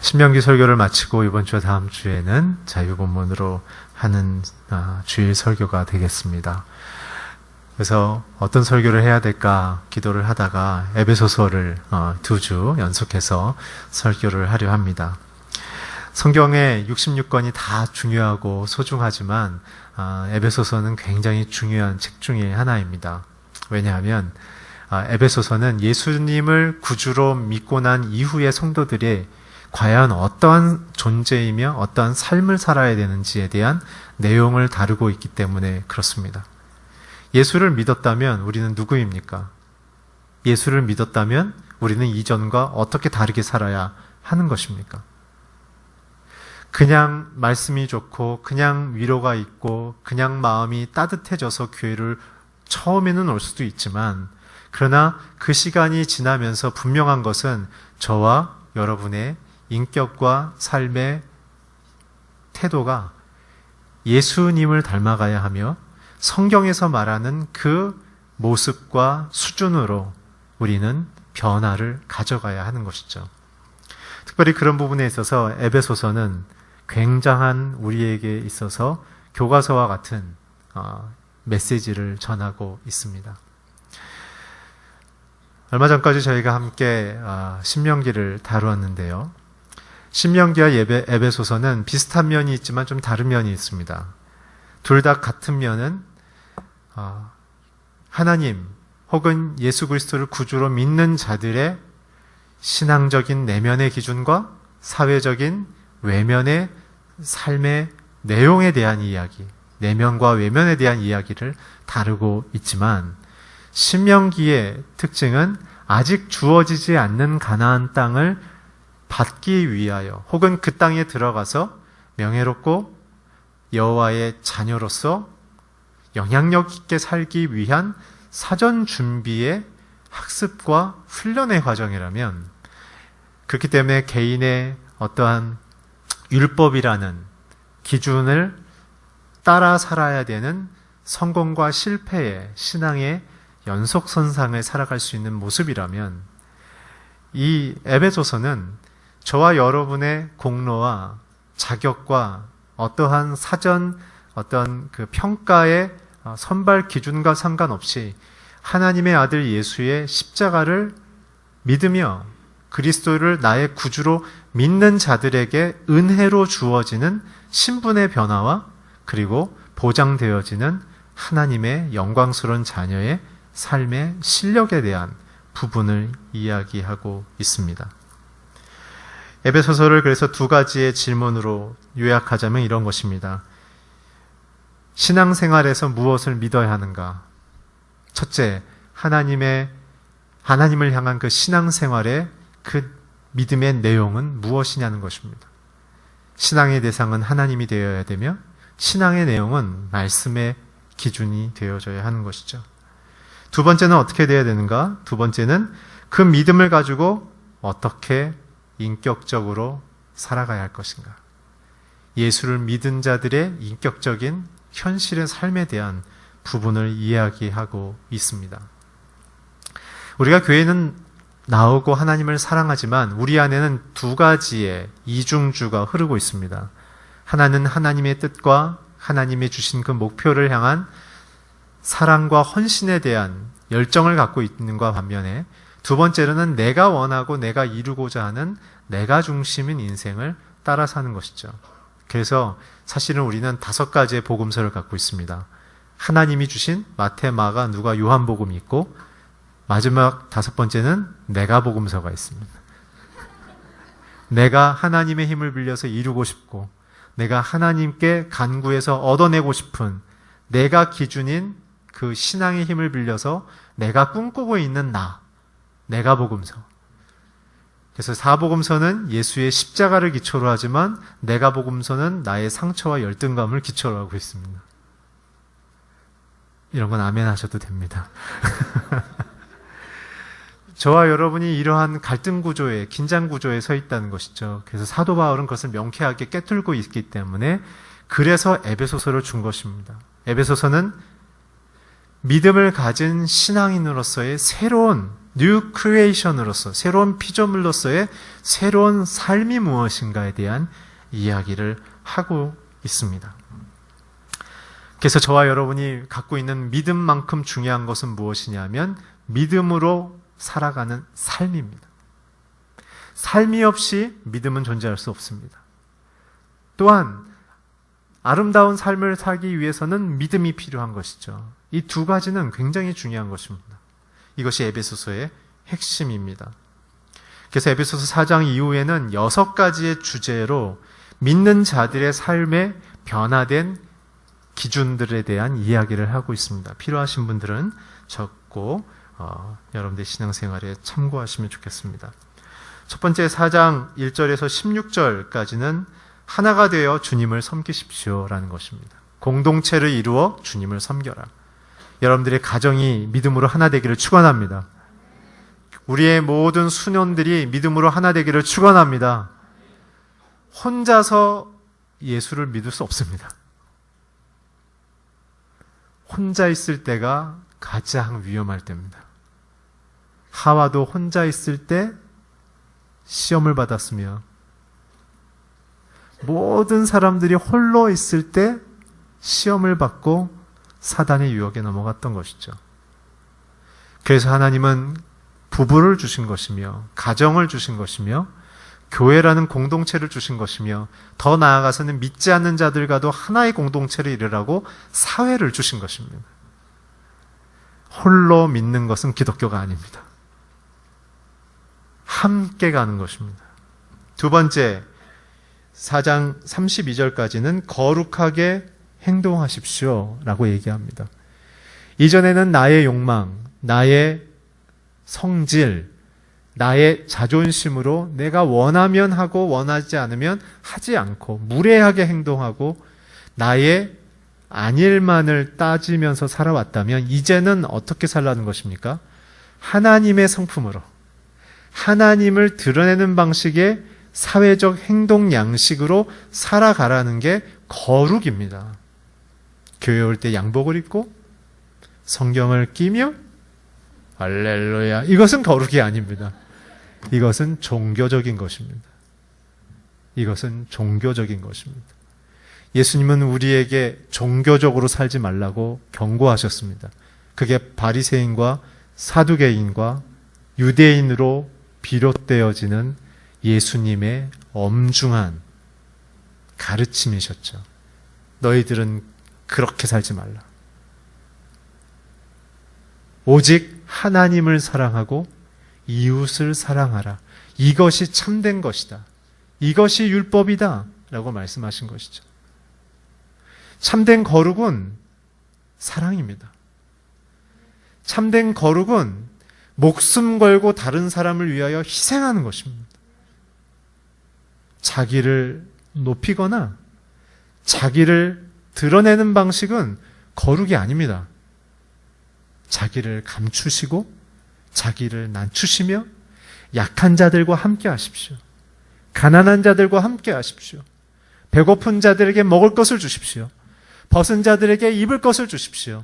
신명기 설교를 마치고 이번 주와 다음 주에는 자유본문으로 하는 주일 설교가 되겠습니다. 그래서 어떤 설교를 해야 될까 기도를 하다가 에베소서를 2주 연속해서 설교를 하려 합니다. 성경의 66권이 다 중요하고 소중하지만 에베소서는 굉장히 중요한 책 중에 하나입니다. 왜냐하면 에베소서는 예수님을 구주로 믿고 난 이후의 성도들이 과연 어떠한 존재이며 어떠한 삶을 살아야 되는지에 대한 내용을 다루고 있기 때문에 그렇습니다. 예수를 믿었다면 우리는 누구입니까? 예수를 믿었다면 우리는 이전과 어떻게 다르게 살아야 하는 것입니까? 그냥 말씀이 좋고 그냥 위로가 있고 그냥 마음이 따뜻해져서 교회를 처음에는 올 수도 있지만, 그러나 그 시간이 지나면서 분명한 것은 저와 여러분의 인격과 삶의 태도가 예수님을 닮아가야 하며 성경에서 말하는 그 모습과 수준으로 우리는 변화를 가져가야 하는 것이죠. 특별히 그런 부분에 있어서 에베소서는 굉장한 우리에게 있어서 교과서와 같은 메시지를 전하고 있습니다. 얼마 전까지 저희가 함께 신명기를 다루었는데요. 신명기와 에베소서는 비슷한 면이 있지만 좀 다른 면이 있습니다. 둘 다 같은 면은 하나님 혹은 예수 그리스도를 구주로 믿는 자들의 신앙적인 내면의 기준과 사회적인 외면의 삶의 내용에 대한 이야기, 내면과 외면에 대한 이야기를 다루고 있지만, 신명기의 특징은 아직 주어지지 않는 가나안 땅을 받기 위하여 혹은 그 땅에 들어가서 명예롭고 여호와의 자녀로서 영향력 있게 살기 위한 사전 준비의 학습과 훈련의 과정이라면, 그렇기 때문에 개인의 어떠한 율법이라는 기준을 따라 살아야 되는 성공과 실패의 신앙의 연속선상을 살아갈 수 있는 모습이라면, 이 에베소서는 저와 여러분의 공로와 자격과 어떠한 사전 어떤 그 평가의 선발 기준과 상관없이 하나님의 아들 예수의 십자가를 믿으며 그리스도를 나의 구주로 믿는 자들에게 은혜로 주어지는 신분의 변화와 그리고 보장되어지는 하나님의 영광스러운 자녀의 삶의 실력에 대한 부분을 이야기하고 있습니다. 에베소서를 그래서 두 가지의 질문으로 요약하자면 이런 것입니다. 신앙생활에서 무엇을 믿어야 하는가? 첫째, 하나님을 향한 그 신앙생활의 그 믿음의 내용은 무엇이냐는 것입니다. 신앙의 대상은 하나님이 되어야 되며 신앙의 내용은 말씀의 기준이 되어져야 하는 것이죠. 두 번째는 어떻게 되어야 되는가? 두 번째는 그 믿음을 가지고 어떻게 인격적으로 살아가야 할 것인가? 예수를 믿은 자들의 인격적인 현실의 삶에 대한 부분을 이야기하고 있습니다. 우리가 교회는 나오고 하나님을 사랑하지만 우리 안에는 두 가지의 이중주가 흐르고 있습니다. 하나는 하나님의 뜻과 하나님이 주신 그 목표를 향한 사랑과 헌신에 대한 열정을 갖고 있는 것과 반면에, 두 번째로는 내가 원하고 내가 이루고자 하는 내가 중심인 인생을 따라 사는 것이죠. 그래서 사실은 우리는 5가지의 복음서를 갖고 있습니다. 하나님이 주신 마태, 마가, 누가, 요한복음이 있고, 마지막 5번째는 내가 복음서가 있습니다. 내가 하나님의 힘을 빌려서 이루고 싶고, 내가 하나님께 간구해서 얻어내고 싶은 내가 기준인 그 신앙의 힘을 빌려서 내가 꿈꾸고 있는 내가 복음서. 그래서 사복음서는 예수의 십자가를 기초로 하지만 내가 복음서는 나의 상처와 열등감을 기초로 하고 있습니다. 이런 건 아멘 하셔도 됩니다. 저와 여러분이 이러한 갈등 구조에, 긴장 구조에 서 있다는 것이죠. 그래서 사도 바울은 그것을 명쾌하게 꿰뚫고 있기 때문에 그래서 에베소서를 준 것입니다. 에베소서는 믿음을 가진 신앙인으로서의 새로운 뉴 크리에이션으로서 새로운 피조물로서의 새로운 삶이 무엇인가에 대한 이야기를 하고 있습니다. 그래서 저와 여러분이 갖고 있는 믿음만큼 중요한 것은 무엇이냐면 믿음으로 살아가는 삶입니다. 삶이 없이 믿음은 존재할 수 없습니다. 또한 아름다운 삶을 살기 위해서는 믿음이 필요한 것이죠. 이 두 가지는 굉장히 중요한 것입니다. 이것이 에베소서의 핵심입니다. 그래서 에베소서 4장 이후에는 6가지의 주제로 믿는 자들의 삶에 변화된 기준들에 대한 이야기를 하고 있습니다. 필요하신 분들은 적고 여러분들의 신앙생활에 참고하시면 좋겠습니다. 첫 번째 4장 1절에서 16절까지는 하나가 되어 주님을 섬기십시오라는 것입니다. 공동체를 이루어 주님을 섬겨라. 여러분들의 가정이 믿음으로 하나 되기를 축원합니다. 우리의 모든 수년들이 믿음으로 하나 되기를 축원합니다. 혼자서 예수를 믿을 수 없습니다. 혼자 있을 때가 가장 위험할 때입니다. 하와도 혼자 있을 때 시험을 받았으며 모든 사람들이 홀로 있을 때 시험을 받고 사단의 유혹에 넘어갔던 것이죠. 그래서 하나님은 부부를 주신 것이며 가정을 주신 것이며 교회라는 공동체를 주신 것이며 더 나아가서는 믿지 않는 자들과도 하나의 공동체를 이루라고 사회를 주신 것입니다. 홀로 믿는 것은 기독교가 아닙니다. 함께 가는 것입니다. 두 번째 4장 32절까지는 거룩하게 행동하십시오 라고 얘기합니다. 이전에는 나의 욕망, 나의 성질, 나의 자존심으로 내가 원하면 하고 원하지 않으면 하지 않고 무례하게 행동하고 나의 안일만을 따지면서 살아왔다면 이제는 어떻게 살라는 것입니까? 하나님의 성품으로 하나님을 드러내는 방식의 사회적 행동 양식으로 살아가라는 게 거룩입니다. 교회 올 때 양복을 입고 성경을 끼며 할렐루야. 이것은 거룩이 아닙니다. 이것은 종교적인 것입니다. 이것은 종교적인 것입니다. 예수님은 우리에게 종교적으로 살지 말라고 경고하셨습니다. 그게 바리새인과 사두개인과 유대인으로 비롯되어지는 예수님의 엄중한 가르침이셨죠. 너희들은 그렇게 살지 말라. 오직 하나님을 사랑하고 이웃을 사랑하라. 이것이 참된 것이다. 이것이 율법이다. 라고 말씀하신 것이죠. 참된 거룩은 사랑입니다. 참된 거룩은 목숨 걸고 다른 사람을 위하여 희생하는 것입니다. 자기를 높이거나 자기를 드러내는 방식은 거룩이 아닙니다. 자기를 감추시고 자기를 낮추시며 약한 자들과 함께 하십시오. 가난한 자들과 함께 하십시오. 배고픈 자들에게 먹을 것을 주십시오. 벗은 자들에게 입을 것을 주십시오.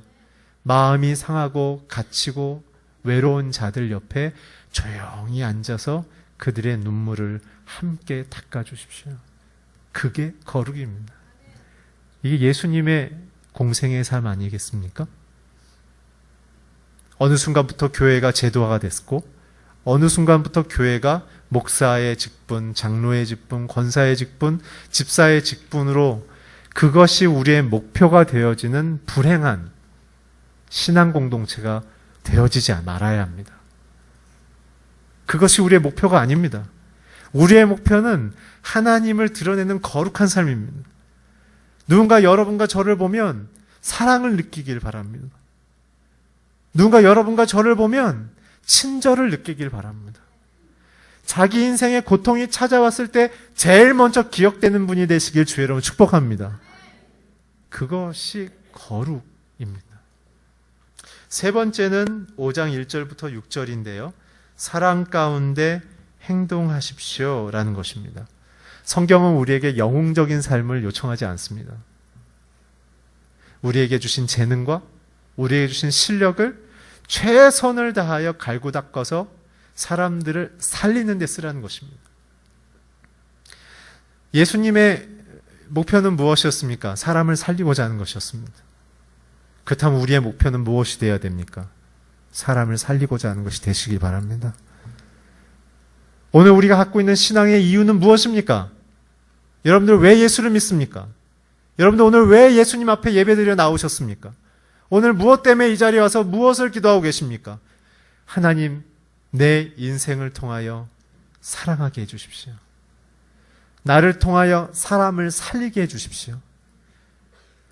마음이 상하고 갇히고 외로운 자들 옆에 조용히 앉아서 그들의 눈물을 함께 닦아주십시오. 그게 거룩입니다. 이게 예수님의 공생의 삶 아니겠습니까? 어느 순간부터 교회가 제도화가 됐고 어느 순간부터 교회가 목사의 직분, 장로의 직분, 권사의 직분, 집사의 직분으로 그것이 우리의 목표가 되어지는 불행한 신앙 공동체가 되어지지 말아야 합니다. 그것이 우리의 목표가 아닙니다. 우리의 목표는 하나님을 드러내는 거룩한 삶입니다. 누군가 여러분과 저를 보면 사랑을 느끼길 바랍니다. 누군가 여러분과 저를 보면 친절을 느끼길 바랍니다. 자기 인생에 고통이 찾아왔을 때 제일 먼저 기억되는 분이 되시길 주의 이름으로 축복합니다. 그것이 거룩입니다. 세 번째는 5장 1절부터 6절인데요. 사랑 가운데 행동하십시오 라는 것입니다. 성경은 우리에게 영웅적인 삶을 요청하지 않습니다. 우리에게 주신 재능과 우리에게 주신 실력을 최선을 다하여 갈고 닦아서 사람들을 살리는 데 쓰라는 것입니다. 예수님의 목표는 무엇이었습니까? 사람을 살리고자 하는 것이었습니다. 그렇다면 우리의 목표는 무엇이 되어야 됩니까? 사람을 살리고자 하는 것이 되시길 바랍니다. 오늘 우리가 갖고 있는 신앙의 이유는 무엇입니까? 여러분들 왜 예수를 믿습니까? 여러분들 오늘 왜 예수님 앞에 예배드려 나오셨습니까? 오늘 무엇 때문에 이 자리에 와서 무엇을 기도하고 계십니까? 하나님, 내 인생을 통하여 사랑하게 해주십시오. 나를 통하여 사람을 살리게 해주십시오.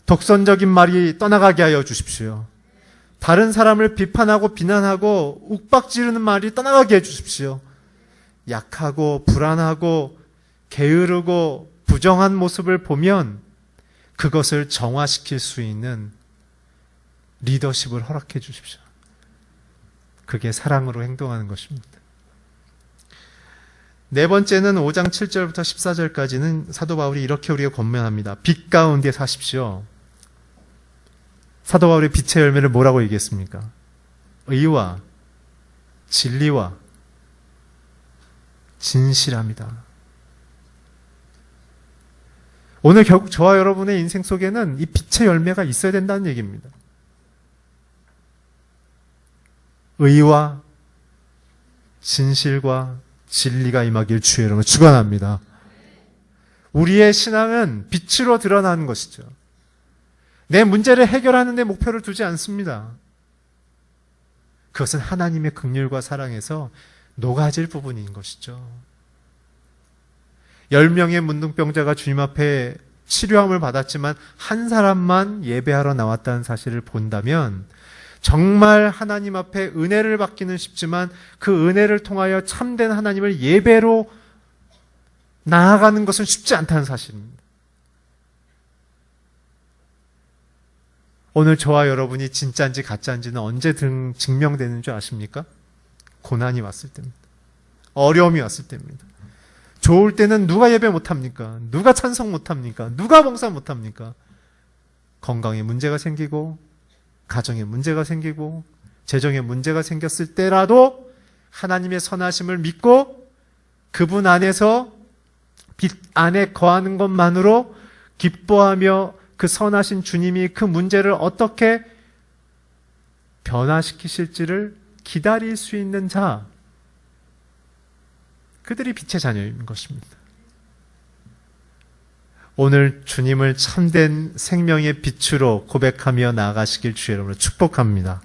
독선적인 말이 떠나가게 하여 주십시오. 다른 사람을 비판하고 비난하고 욱박지르는 말이 떠나가게 해주십시오. 약하고 불안하고 게으르고 부정한 모습을 보면 그것을 정화시킬 수 있는 리더십을 허락해 주십시오. 그게 사랑으로 행동하는 것입니다. 네 번째는 5장 7절부터 14절까지는 사도 바울이 이렇게 우리가 권면합니다. 빛 가운데 사십시오. 사도 바울의 빛의 열매를 뭐라고 얘기했습니까? 의와 진리와 진실함이다. 오늘 결국 저와 여러분의 인생 속에는 이 빛의 열매가 있어야 된다는 얘기입니다. 의와 진실과 진리가 임하길 주의 이름으로 축원합니다. 우리의 신앙은 빛으로 드러나는 것이죠. 내 문제를 해결하는 데 목표를 두지 않습니다. 그것은 하나님의 긍휼과 사랑에서 녹아질 부분인 것이죠. 10명의 문둥병자가 주님 앞에 치료함을 받았지만 한 사람만 예배하러 나왔다는 사실을 본다면 정말 하나님 앞에 은혜를 받기는 쉽지만 그 은혜를 통하여 참된 하나님을 예배로 나아가는 것은 쉽지 않다는 사실입니다. 오늘 저와 여러분이 진짜인지 가짜인지는 언제 증명되는 줄 아십니까? 고난이 왔을 때입니다. 어려움이 왔을 때입니다. 좋을 때는 누가 예배 못합니까? 누가 찬송 못합니까? 누가 봉사 못합니까? 건강에 문제가 생기고 가정에 문제가 생기고 재정에 문제가 생겼을 때라도 하나님의 선하심을 믿고 그분 안에서 빛 안에 거하는 것만으로 기뻐하며 그 선하신 주님이 그 문제를 어떻게 변화시키실지를 기다릴 수 있는 자, 그들이 빛의 자녀인 것입니다. 오늘 주님을 참된 생명의 빛으로 고백하며 나아가시길 주의 이름으로 축복합니다.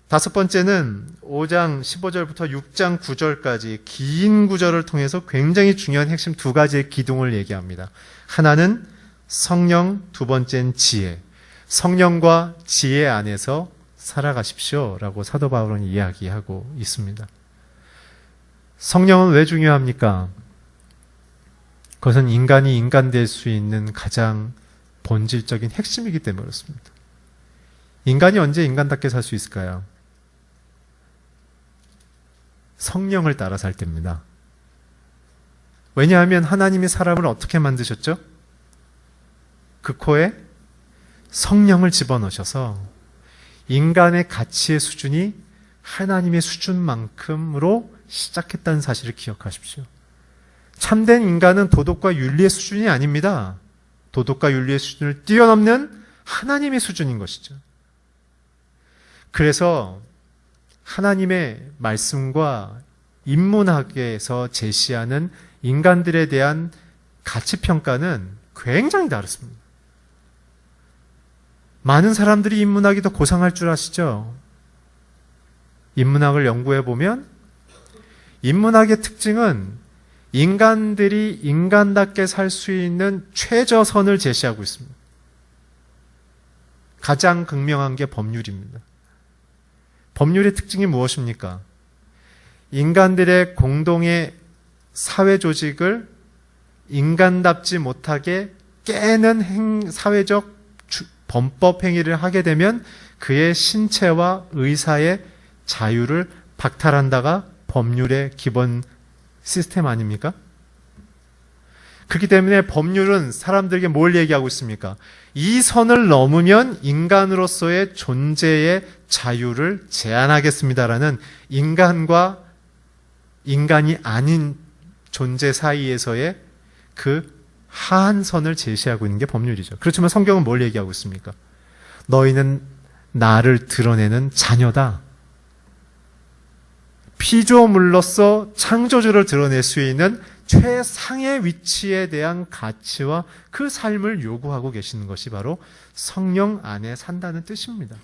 다섯 번째는 5장 15절부터 6장 9절까지 긴 구절을 통해서 굉장히 중요한 핵심 두 가지의 기둥을 얘기합니다. 하나는 성령, 두 번째는 지혜. 성령과 지혜 안에서 살아가십시오 라고 사도 바울은 이야기하고 있습니다. 성령은 왜 중요합니까? 그것은 인간이 인간 될 수 있는 가장 본질적인 핵심이기 때문에 그렇습니다. 인간이 언제 인간답게 살 수 있을까요? 성령을 따라 살 때입니다. 왜냐하면 하나님이 사람을 어떻게 만드셨죠? 그 코에 성령을 집어넣으셔서 인간의 가치의 수준이 하나님의 수준만큼으로 시작했다는 사실을 기억하십시오. 참된 인간은 도덕과 윤리의 수준이 아닙니다. 도덕과 윤리의 수준을 뛰어넘는 하나님의 수준인 것이죠. 그래서 하나님의 말씀과 인문학에서 제시하는 인간들에 대한 가치평가는 굉장히 다릅니다. 많은 사람들이 인문학이 더 고상할 줄 아시죠? 인문학을 연구해 보면 인문학의 특징은 인간들이 인간답게 살 수 있는 최저선을 제시하고 있습니다. 가장 극명한 게 법률입니다. 법률의 특징이 무엇입니까? 인간들의 공동의 사회 조직을 인간답지 못하게 깨는 사회적 범법 행위를 하게 되면 그의 신체와 의사의 자유를 박탈한다가 법률의 기본 시스템 아닙니까? 그렇기 때문에 법률은 사람들에게 뭘 얘기하고 있습니까? 이 선을 넘으면 인간으로서의 존재의 자유를 제한하겠습니다라는 인간과 인간이 아닌 존재 사이에서의 그 하한 선을 제시하고 있는 게 법률이죠. 그렇지만 성경은 뭘 얘기하고 있습니까? 너희는 나를 드러내는 자녀다. 피조물로서 창조주를 드러낼 수 있는 최상의 위치에 대한 가치와 그 삶을 요구하고 계시는 것이 바로 성령 안에 산다는 뜻입니다.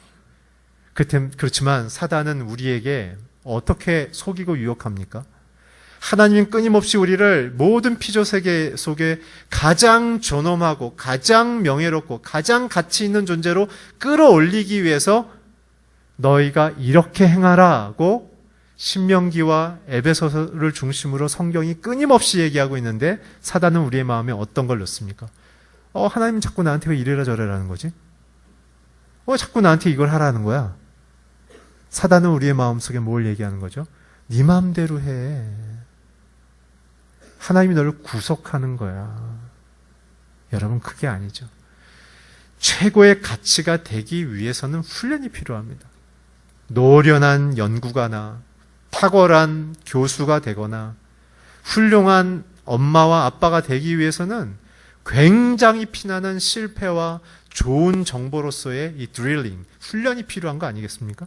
그렇지만 사단은 우리에게 어떻게 속이고 유혹합니까? 하나님은 끊임없이 우리를 모든 피조 세계 속에 가장 존엄하고 가장 명예롭고 가장 가치 있는 존재로 끌어올리기 위해서 너희가 이렇게 행하라고 신명기와 에베소서를 중심으로 성경이 끊임없이 얘기하고 있는데 사단은 우리의 마음에 어떤 걸 넣습니까? 하나님 자꾸 나한테 왜 이래라 저래라는 거지? 자꾸 나한테 이걸 하라는 거야? 사단은 우리의 마음속에 뭘 얘기하는 거죠? 네 마음대로 해. 하나님이 너를 구속하는 거야. 여러분, 그게 아니죠. 최고의 가치가 되기 위해서는 훈련이 필요합니다. 노련한 연구가나 탁월한 교수가 되거나 훌륭한 엄마와 아빠가 되기 위해서는 굉장히 피나는 실패와 좋은 정보로서의 이 드릴링, 훈련이 필요한 거 아니겠습니까?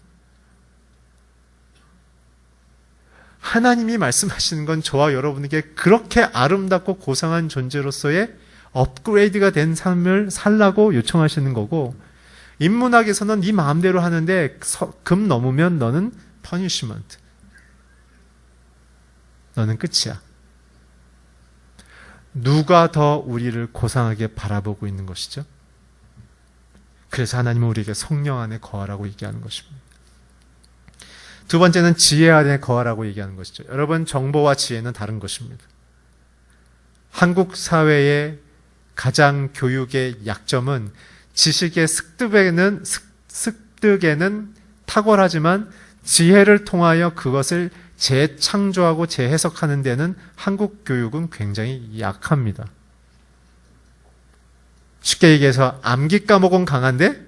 하나님이 말씀하시는 건 저와 여러분에게 그렇게 아름답고 고상한 존재로서의 업그레이드가 된 삶을 살라고 요청하시는 거고, 인문학에서는 네 마음대로 하는데 금 넘으면 너는 퍼니시먼트. 너는 끝이야. 누가 더 우리를 고상하게 바라보고 있는 것이죠? 그래서 하나님은 우리에게 성령 안에 거하라고 얘기하는 것입니다. 두 번째는 지혜 안에 거하라고 얘기하는 것이죠. 여러분, 정보와 지혜는 다른 것입니다. 한국 사회의 가장 교육의 약점은 지식의 습득에는 탁월하지만 지혜를 통하여 그것을 재창조하고 재해석하는 데는 한국 교육은 굉장히 약합니다. 쉽게 얘기해서 암기 과목은 강한데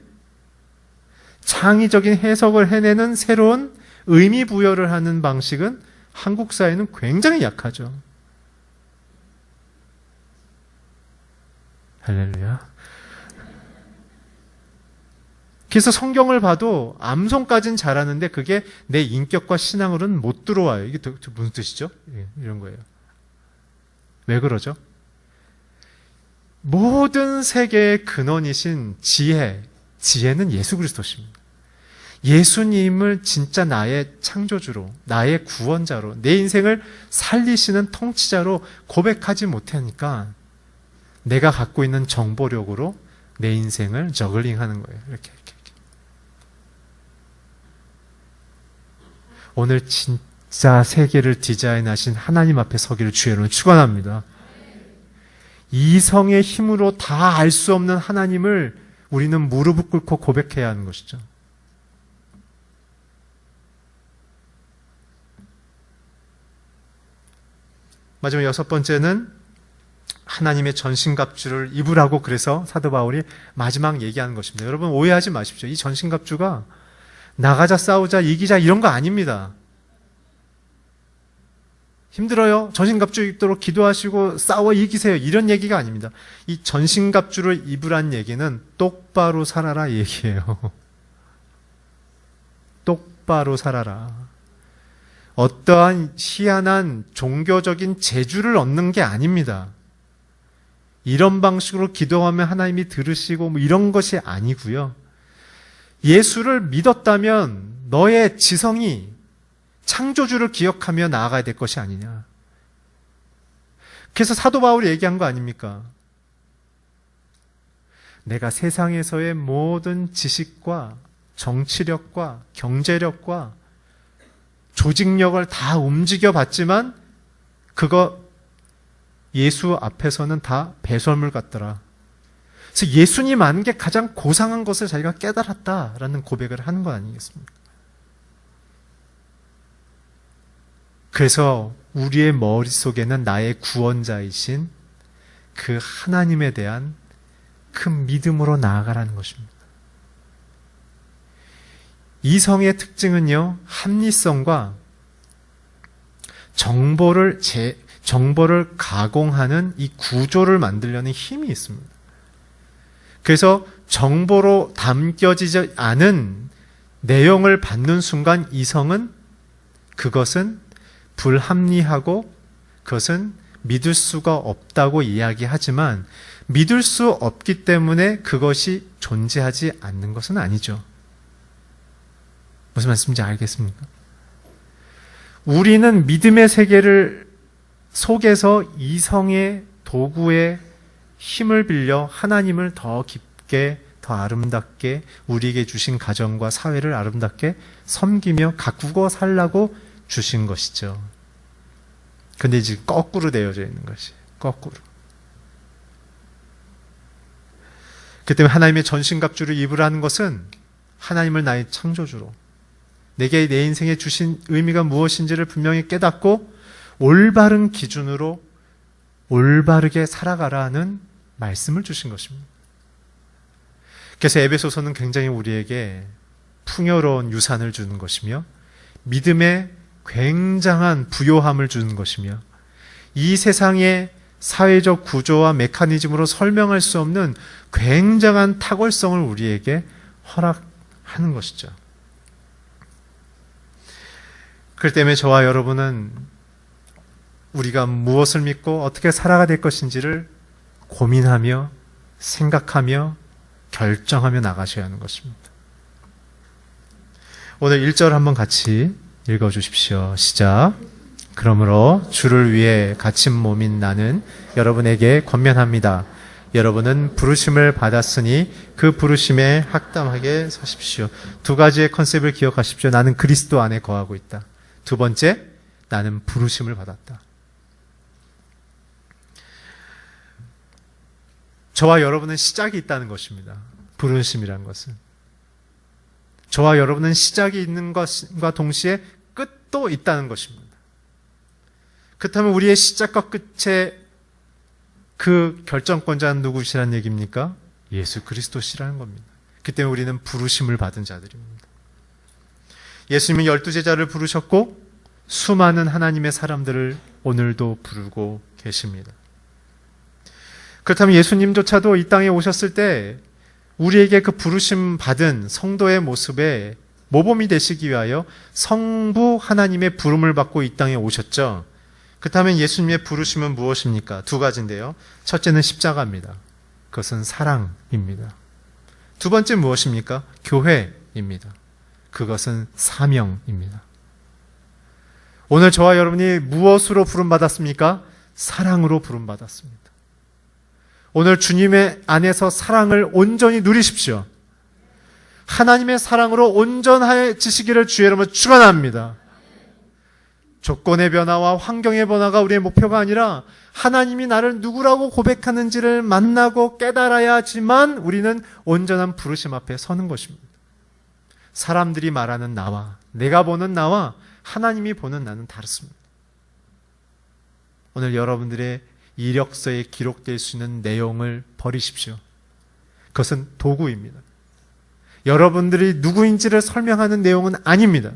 창의적인 해석을 해내는 새로운 의미 부여를 하는 방식은 한국 사회는 굉장히 약하죠. 할렐루야. 그래서 성경을 봐도 암송까지는 잘하는데 그게 내 인격과 신앙으로는 못 들어와요. 이게 무슨 뜻이죠? 이런 거예요. 왜 그러죠? 모든 세계의 근원이신 지혜는 예수 그리스도십니다. 예수님을 진짜 나의 창조주로, 나의 구원자로, 내 인생을 살리시는 통치자로 고백하지 못하니까 내가 갖고 있는 정보력으로 내 인생을 저글링하는 거예요. 이렇게. 오늘 진짜 세계를 디자인하신 하나님 앞에 서기를 주의 이름으로 축원합니다. 이성의 힘으로 다 알 수 없는 하나님을 우리는 무릎을 꿇고 고백해야 하는 것이죠. 마지막 여섯 번째는 하나님의 전신갑주를 입으라고 그래서 사도 바울이 마지막 얘기하는 것입니다. 여러분, 오해하지 마십시오. 이 전신갑주가 나가자 싸우자 이기자 이런 거 아닙니다. 힘들어요? 전신갑주 입도록 기도하시고 싸워 이기세요. 이런 얘기가 아닙니다. 이 전신갑주를 입으란 얘기는 똑바로 살아라 얘기예요. 똑바로 살아라. 어떠한 희한한 종교적인 재주를 얻는 게 아닙니다. 이런 방식으로 기도하면 하나님이 들으시고 뭐 이런 것이 아니고요. 예수를 믿었다면 너의 지성이 창조주를 기억하며 나아가야 될 것이 아니냐. 그래서 사도 바울이 얘기한 거 아닙니까? 내가 세상에서의 모든 지식과 정치력과 경제력과 조직력을 다 움직여 봤지만 그거 예수 앞에서는 다 배설물 같더라. 그래서 예수님 아는 게 가장 고상한 것을 자기가 깨달았다라는 고백을 하는 거 아니겠습니까? 그래서 우리의 머릿속에는 나의 구원자이신 그 하나님에 대한 큰 믿음으로 나아가라는 것입니다. 이성의 특징은요, 합리성과 정보를 가공하는 이 구조를 만들려는 힘이 있습니다. 그래서 정보로 담겨지지 않은 내용을 받는 순간 이성은 그것은 불합리하고 그것은 믿을 수가 없다고 이야기하지만 믿을 수 없기 때문에 그것이 존재하지 않는 것은 아니죠. 무슨 말씀인지 알겠습니까? 우리는 믿음의 세계를 속에서 이성의 도구의 힘을 빌려 하나님을 더 깊게, 더 아름답게 우리에게 주신 가정과 사회를 아름답게 섬기며 가꾸고 살라고 주신 것이죠. 근데 이제 거꾸로 되어져 있는 것이 거꾸로. 그 때문에 하나님의 전신갑주를 입으라는 것은 하나님을 나의 창조주로 내게 내 인생에 주신 의미가 무엇인지를 분명히 깨닫고 올바른 기준으로 올바르게 살아가라는 말씀을 주신 것입니다. 그래서 에베소서는 굉장히 우리에게 풍요로운 유산을 주는 것이며 믿음의 굉장한 부요함을 주는 것이며 이 세상의 사회적 구조와 메커니즘으로 설명할 수 없는 굉장한 탁월성을 우리에게 허락하는 것이죠. 그렇기 때문에 저와 여러분은 우리가 무엇을 믿고 어떻게 살아가야 될 것인지를 고민하며 생각하며 결정하며 나가셔야 하는 것입니다. 오늘 1절 한번 같이 읽어주십시오. 시작. 그러므로 주를 위해 갇힌 몸인 나는 여러분에게 권면합니다. 여러분은 부르심을 받았으니 그 부르심에 합당하게 서십시오. 두 가지의 컨셉을 기억하십시오. 나는 그리스도 안에 거하고 있다. 두 번째, 나는 부르심을 받았다. 저와 여러분은 시작이 있다는 것입니다. 부르심이라는 것은. 저와 여러분은 시작이 있는 것과 동시에 끝도 있다는 것입니다. 그렇다면 우리의 시작과 끝에 그 결정권자는 누구시라는 얘기입니까? 예수 그리스도시라는 겁니다. 그 때문에 우리는 부르심을 받은 자들입니다. 예수님은 12제자를 부르셨고 수많은 하나님의 사람들을 오늘도 부르고 계십니다. 그렇다면 예수님조차도 이 땅에 오셨을 때 우리에게 그 부르심 받은 성도의 모습에 모범이 되시기 위하여 성부 하나님의 부름을 받고 이 땅에 오셨죠. 그렇다면 예수님의 부르심은 무엇입니까? 두 가지인데요. 첫째는 십자가입니다. 그것은 사랑입니다. 두 번째 무엇입니까? 교회입니다. 그것은 사명입니다. 오늘 저와 여러분이 무엇으로 부름받았습니까? 사랑으로 부름받았습니다. 오늘 주님의 안에서 사랑을 온전히 누리십시오. 하나님의 사랑으로 온전해지시기를 주의 이름으로 축원합니다. 조건의 변화와 환경의 변화가 우리의 목표가 아니라 하나님이 나를 누구라고 고백하는지를 만나고 깨달아야지만 우리는 온전한 부르심 앞에 서는 것입니다. 사람들이 말하는 나와 내가 보는 나와 하나님이 보는 나는 다릅니다. 오늘 여러분들의 이력서에 기록될 수 있는 내용을 버리십시오. 그것은 도구입니다. 여러분들이 누구인지를 설명하는 내용은 아닙니다.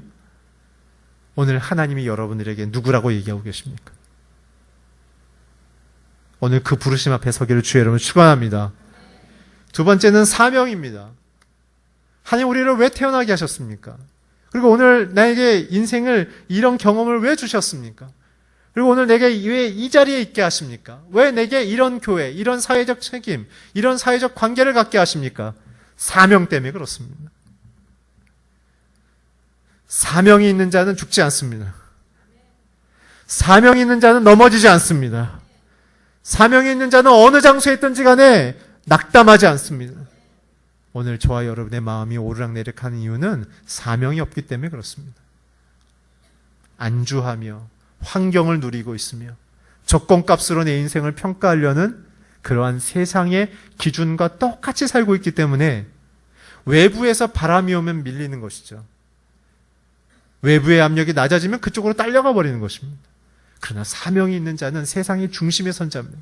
오늘 하나님이 여러분들에게 누구라고 얘기하고 계십니까? 오늘 그 부르심 앞에 서기를 주의 이름으로 축원합니다. 두 번째는 사명입니다. 하나님 우리를 왜 태어나게 하셨습니까? 그리고 오늘 나에게 인생을 이런 경험을 왜 주셨습니까? 그리고 오늘 내게 왜 이 자리에 있게 하십니까? 왜 내게 이런 교회, 이런 사회적 책임, 이런 사회적 관계를 갖게 하십니까? 사명 때문에 그렇습니다. 사명이 있는 자는 죽지 않습니다. 사명이 있는 자는 넘어지지 않습니다. 사명이 있는 자는 어느 장소에 있든지 간에 낙담하지 않습니다. 오늘 저와 여러분의 마음이 오르락내리락하는 이유는 사명이 없기 때문에 그렇습니다. 안주하며 환경을 누리고 있으며 조건값으로 내 인생을 평가하려는 그러한 세상의 기준과 똑같이 살고 있기 때문에 외부에서 바람이 오면 밀리는 것이죠. 외부의 압력이 낮아지면 그쪽으로 딸려가 버리는 것입니다. 그러나 사명이 있는 자는 세상의 중심에 선 자입니다.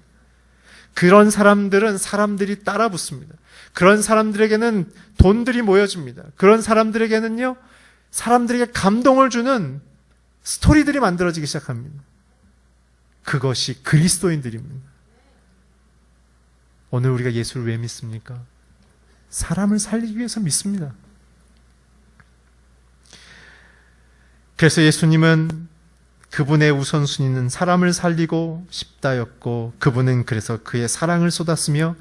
그런 사람들은 사람들이 따라 붙습니다. 그런 사람들에게는 돈들이 모여집니다. 그런 사람들에게는요, 사람들에게 감동을 주는 스토리들이 만들어지기 시작합니다. 그것이 그리스도인들입니다. 오늘 우리가 예수를 왜 믿습니까? 사람을 살리기 위해서 믿습니다. 그래서 예수님은 그분의 우선순위는 사람을 살리고 싶다였고, 그분은 그래서 그의 사랑을 쏟았으며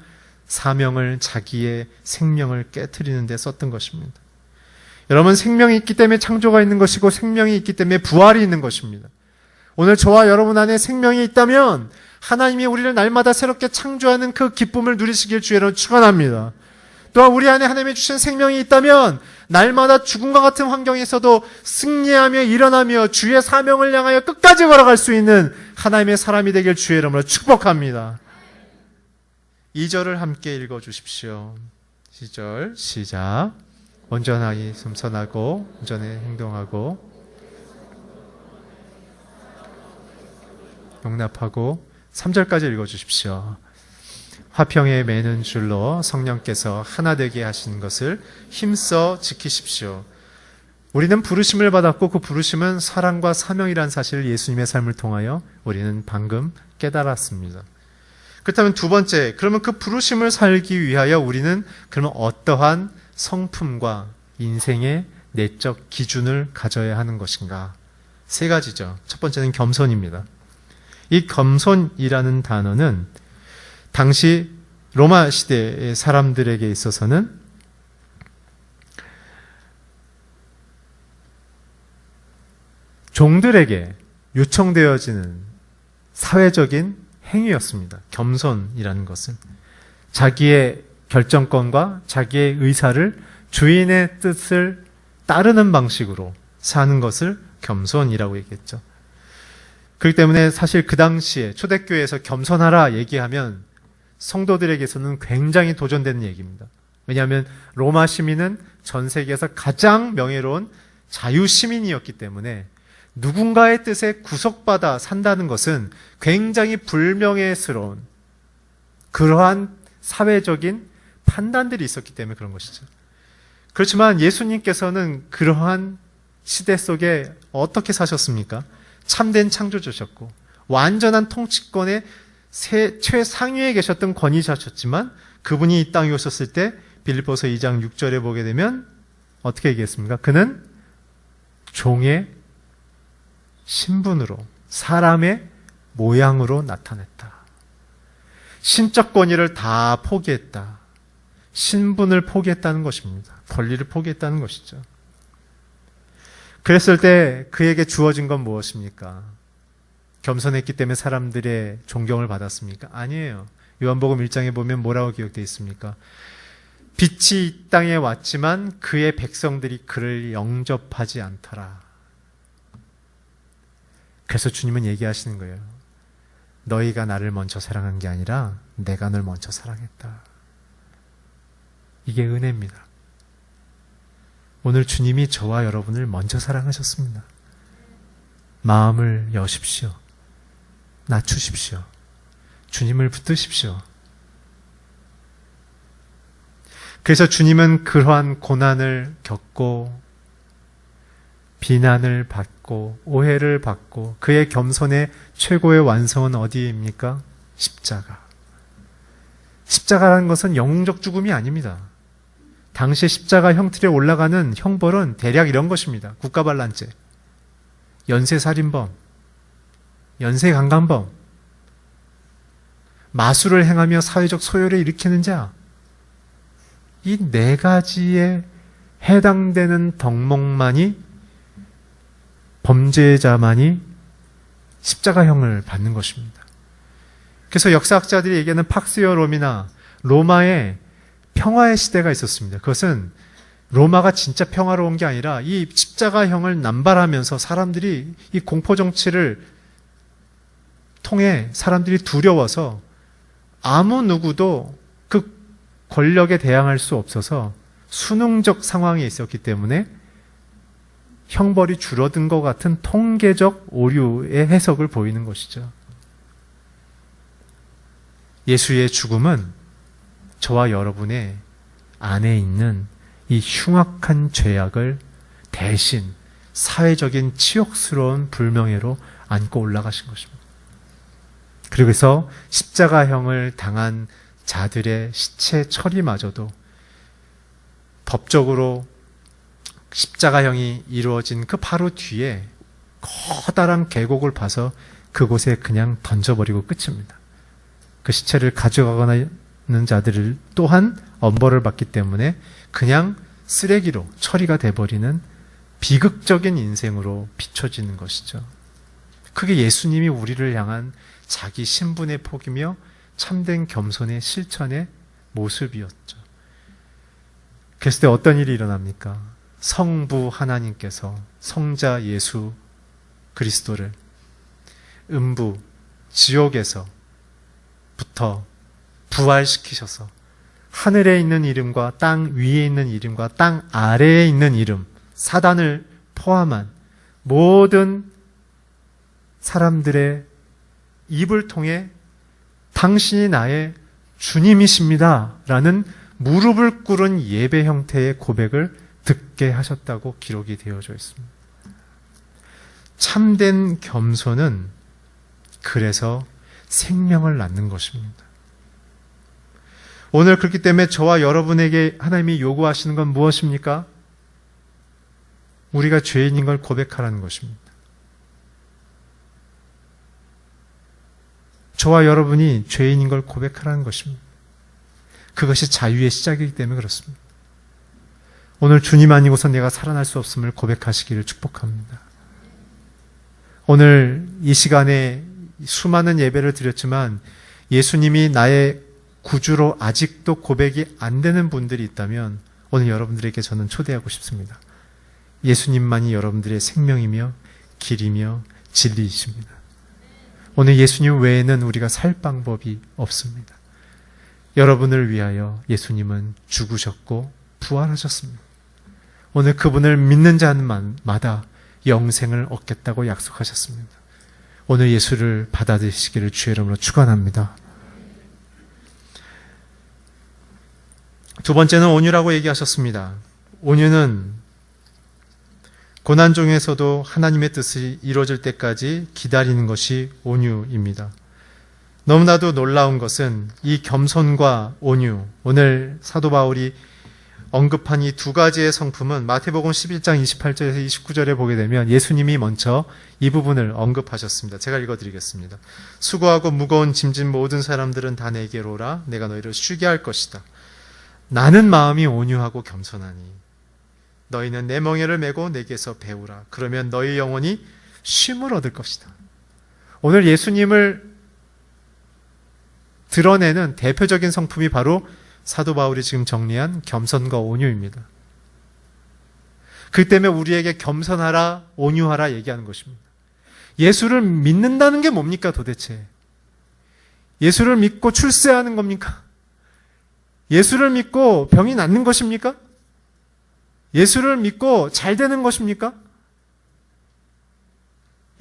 사명을, 자기의 생명을 깨트리는 데 썼던 것입니다. 여러분, 생명이 있기 때문에 창조가 있는 것이고 생명이 있기 때문에 부활이 있는 것입니다. 오늘 저와 여러분 안에 생명이 있다면 하나님이 우리를 날마다 새롭게 창조하는 그 기쁨을 누리시길 주의로 축원합니다. 또한 우리 안에 하나님이 주신 생명이 있다면 날마다 죽음과 같은 환경에서도 승리하며 일어나며 주의 사명을 향하여 끝까지 걸어갈 수 있는 하나님의 사람이 되길 주의 이름으로 축복합니다. 2절을 함께 읽어주십시오. 2절 시작. 온전하게 겸손하고 온전히 행동하고 용납하고 3절까지 읽어주십시오. 화평에 매는 줄로 성령께서 하나 되게 하시는 것을 힘써 지키십시오. 우리는 부르심을 받았고 그 부르심은 사랑과 사명이라는 사실을 예수님의 삶을 통하여 우리는 방금 깨달았습니다. 그렇다면 두 번째, 그러면 그 부르심을 살기 위하여 우리는 그러면 어떠한 성품과 인생의 내적 기준을 가져야 하는 것인가? 세 가지죠. 첫 번째는 겸손입니다. 이 겸손이라는 단어는 당시 로마 시대의 사람들에게 있어서는 종들에게 요청되어지는 사회적인 행위였습니다. 겸손이라는 것은 자기의 결정권과 자기의 의사를 주인의 뜻을 따르는 방식으로 사는 것을 겸손이라고 얘기했죠. 그렇기 때문에 사실 그 당시에 초대교회에서 겸손하라 얘기하면 성도들에게서는 굉장히 도전되는 얘기입니다. 왜냐하면 로마 시민은 전 세계에서 가장 명예로운 자유시민이었기 때문에 누군가의 뜻에 구속받아 산다는 것은 굉장히 불명예스러운 그러한 사회적인 판단들이 있었기 때문에 그런 것이죠. 그렇지만 예수님께서는 그러한 시대 속에 어떻게 사셨습니까? 참된 창조주셨고 완전한 통치권의 최상위에 계셨던 권위자셨지만 그분이 이 땅에 오셨을 때 빌립보서 2장 6절에 보게 되면 어떻게 얘기했습니까? 그는 종의 신분으로 사람의 모양으로 나타냈다. 신적 권위를 다 포기했다. 신분을 포기했다는 것입니다. 권리를 포기했다는 것이죠. 그랬을 때 그에게 주어진 건 무엇입니까? 겸손했기 때문에 사람들의 존경을 받았습니까? 아니에요. 요한복음 1장에 보면 뭐라고 기록되어 있습니까? 빛이 이 땅에 왔지만 그의 백성들이 그를 영접하지 않더라. 그래서 주님은 얘기하시는 거예요. 너희가 나를 먼저 사랑한 게 아니라 내가 널 먼저 사랑했다. 이게 은혜입니다. 오늘 주님이 저와 여러분을 먼저 사랑하셨습니다. 마음을 여십시오. 낮추십시오. 주님을 붙드십시오. 그래서 주님은 그러한 고난을 겪고 비난을 받고 오해를 받고 그의 겸손의 최고의 완성은 어디입니까? 십자가. 십자가라는 것은 영웅적 죽음이 아닙니다. 당시 십자가 형틀에 올라가는 형벌은 대략 이런 것입니다. 국가반란죄, 연쇄살인범, 연쇄강간범, 마술을 행하며 사회적 소요를 일으키는 자, 이 네 가지에 해당되는 덕목만이 범죄자만이 십자가형을 받는 것입니다. 그래서 역사학자들이 얘기하는 팍스여 롬이나 로마의 평화의 시대가 있었습니다. 그것은 로마가 진짜 평화로운 게 아니라 이 십자가형을 남발하면서 사람들이 이 공포정치를 통해 사람들이 두려워서 아무 누구도 그 권력에 대항할 수 없어서 수능적 상황에 있었기 때문에 형벌이 줄어든 것 같은 통계적 오류의 해석을 보이는 것이죠. 예수의 죽음은 저와 여러분의 안에 있는 이 흉악한 죄악을 대신 사회적인 치욕스러운 불명예로 안고 올라가신 것입니다. 그래서 십자가형을 당한 자들의 시체 처리마저도 법적으로 십자가형이 이루어진 그 바로 뒤에 커다란 계곡을 파서 그곳에 그냥 던져버리고 끝입니다. 그 시체를 가져가거나 는 자들을 또한 엄벌을 받기 때문에 그냥 쓰레기로 처리가 돼버리는 비극적인 인생으로 비춰지는 것이죠. 그게 예수님이 우리를 향한 자기 신분의 포기며 참된 겸손의 실천의 모습이었죠. 그랬을 때 어떤 일이 일어납니까? 성부 하나님께서 성자 예수 그리스도를 음부 지옥에서부터 부활시키셔서 하늘에 있는 이름과 땅 위에 있는 이름과 땅 아래에 있는 이름, 사단을 포함한 모든 사람들의 입을 통해 당신이 나의 주님이십니다 라는 무릎을 꿇은 예배 형태의 고백을 듣게 하셨다고 기록이 되어져 있습니다. 참된 겸손은 그래서 생명을 낳는 것입니다. 오늘 그렇기 때문에 저와 여러분에게 하나님이 요구하시는 건 무엇입니까? 우리가 죄인인 걸 고백하라는 것입니다. 저와 여러분이 죄인인 걸 고백하라는 것입니다. 그것이 자유의 시작이기 때문에 그렇습니다. 오늘 주님 아니고서 내가 살아날 수 없음을 고백하시기를 축복합니다. 오늘 이 시간에 수많은 예배를 드렸지만 예수님이 나의 구주로 아직도 고백이 안 되는 분들이 있다면 오늘 여러분들에게 저는 초대하고 싶습니다. 예수님만이 여러분들의 생명이며 길이며 진리이십니다. 오늘 예수님 외에는 우리가 살 방법이 없습니다. 여러분을 위하여 예수님은 죽으셨고 부활하셨습니다. 오늘 그분을 믿는 자마다 영생을 얻겠다고 약속하셨습니다. 오늘 예수를 받아들이시기를 주의 이름으로 축원합니다. 두 번째는 온유라고 얘기하셨습니다. 온유는 고난 중에서도 하나님의 뜻이 이루어질 때까지 기다리는 것이 온유입니다. 너무나도 놀라운 것은 이 겸손과 온유, 오늘 사도 바울이 언급한 이 두 가지의 성품은 마태복음 11장 28절에서 29절에 보게 되면 예수님이 먼저 이 부분을 언급하셨습니다. 제가 읽어드리겠습니다. 수고하고 무거운 짐진 모든 사람들은 다 내게로 오라. 내가 너희를 쉬게 할 것이다. 나는 마음이 온유하고 겸손하니 너희는 내 멍에를 메고 내게서 배우라. 그러면 너희 영혼이 쉼을 얻을 것이다. 오늘 예수님을 드러내는 대표적인 성품이 바로 사도 바울이 지금 정리한 겸손과 온유입니다. 그 때문에 우리에게 겸손하라, 온유하라 얘기하는 것입니다. 예수를 믿는다는 게 뭡니까 도대체? 예수를 믿고 출세하는 겁니까? 예수를 믿고 병이 낫는 것입니까? 예수를 믿고 잘 되는 것입니까?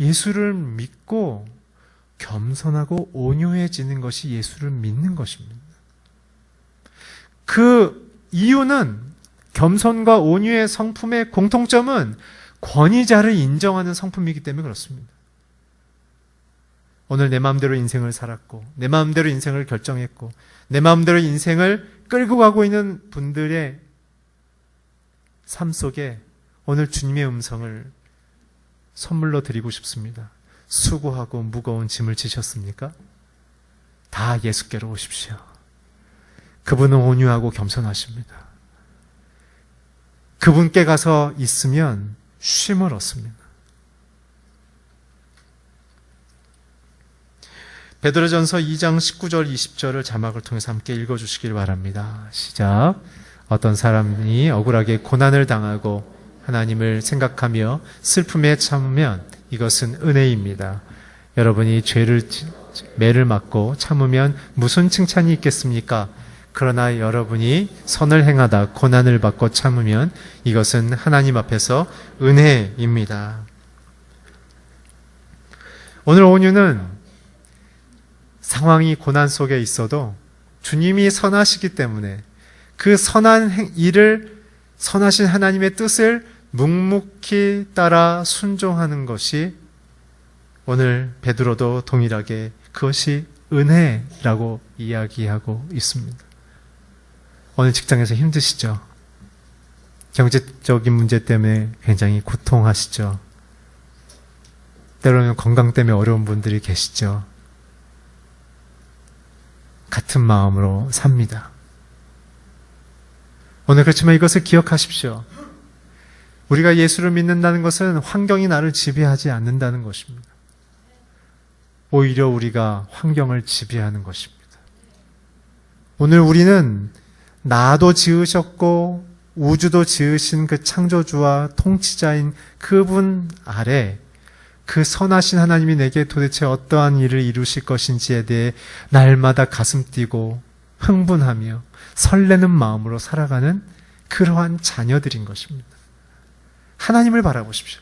예수를 믿고 겸손하고 온유해지는 것이 예수를 믿는 것입니다. 그 이유는 겸손과 온유의 성품의 공통점은 권위자를 인정하는 성품이기 때문에 그렇습니다. 오늘 내 마음대로 인생을 살았고 내 마음대로 인생을 결정했고 내 마음대로 인생을 끌고 가고 있는 분들의 삶 속에 오늘 주님의 음성을 선물로 드리고 싶습니다. 수고하고 무거운 짐을 지셨습니까? 다 예수께로 오십시오. 그분은 온유하고 겸손하십니다. 그분께 가서 있으면 쉼을 얻습니다. 베드로전서 2장 19절 20절을 자막을 통해서 함께 읽어주시길 바랍니다. 시작. 어떤 사람이 억울하게 고난을 당하고 하나님을 생각하며 슬픔에 참으면 이것은 은혜입니다. 여러분이 매를 맞고 참으면 무슨 칭찬이 있겠습니까? 그러나 여러분이 선을 행하다 고난을 받고 참으면 이것은 하나님 앞에서 은혜입니다. 오늘 온유는 상황이 고난 속에 있어도 주님이 선하시기 때문에 그 선한 일을, 선하신 하나님의 뜻을 묵묵히 따라 순종하는 것이 오늘 베드로도 동일하게 그것이 은혜라고 이야기하고 있습니다. 오늘 직장에서 힘드시죠? 경제적인 문제 때문에 굉장히 고통하시죠? 때로는 건강 때문에 어려운 분들이 계시죠? 같은 마음으로 삽니다. 오늘 그렇지만 이것을 기억하십시오. 우리가 예수를 믿는다는 것은 환경이 나를 지배하지 않는다는 것입니다. 오히려 우리가 환경을 지배하는 것입니다. 오늘 우리는 나도 지으셨고 우주도 지으신 그 창조주와 통치자인 그분 아래 그 선하신 하나님이 내게 도대체 어떠한 일을 이루실 것인지에 대해 날마다 가슴 뛰고 흥분하며 설레는 마음으로 살아가는 그러한 자녀들인 것입니다. 하나님을 바라보십시오.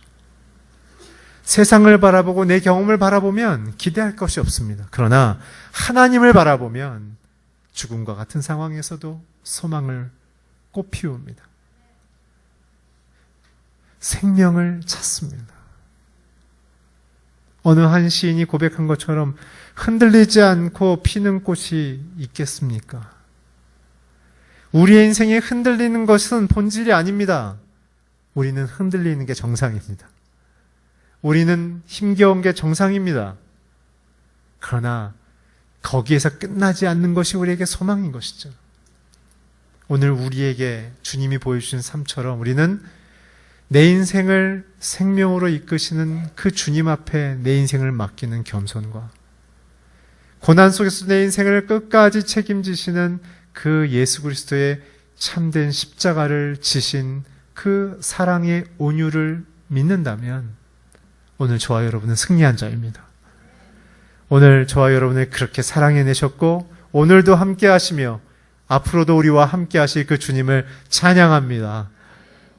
세상을 바라보고 내 경험을 바라보면 기대할 것이 없습니다. 그러나 하나님을 바라보면 죽음과 같은 상황에서도 소망을 꽃피웁니다. 생명을 찾습니다. 어느 한 시인이 고백한 것처럼 흔들리지 않고 피는 꽃이 있겠습니까? 우리의 인생에 흔들리는 것은 본질이 아닙니다. 우리는 흔들리는 게 정상입니다. 우리는 힘겨운 게 정상입니다. 그러나 거기에서 끝나지 않는 것이 우리에게 소망인 것이죠. 오늘 우리에게 주님이 보여주신 삶처럼 우리는 내 인생을 생명으로 이끄시는 그 주님 앞에 내 인생을 맡기는 겸손과 고난 속에서 내 인생을 끝까지 책임지시는 그 예수 그리스도의 참된 십자가를 지신 그 사랑의 온유를 믿는다면 오늘 저와 여러분은 승리한 자입니다. 오늘 저와 여러분을 그렇게 사랑해내셨고 오늘도 함께 하시며 앞으로도 우리와 함께 하실 그 주님을 찬양합니다.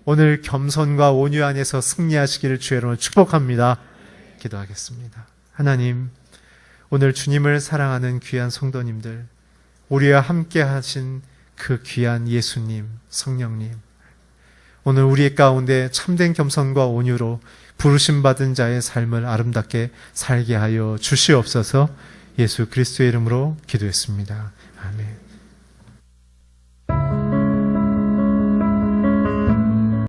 오늘 겸손과 온유 안에서 승리하시기를 주의 이름으로 축복합니다. 기도하겠습니다. 하나님, 오늘 주님을 사랑하는 귀한 성도님들, 우리와 함께 하신 그 귀한 예수님, 성령님, 오늘 우리 가운데 참된 겸손과 온유로 부르심받은 자의 삶을 아름답게 살게 하여 주시옵소서. 예수 그리스도의 이름으로 기도했습니다. 아멘.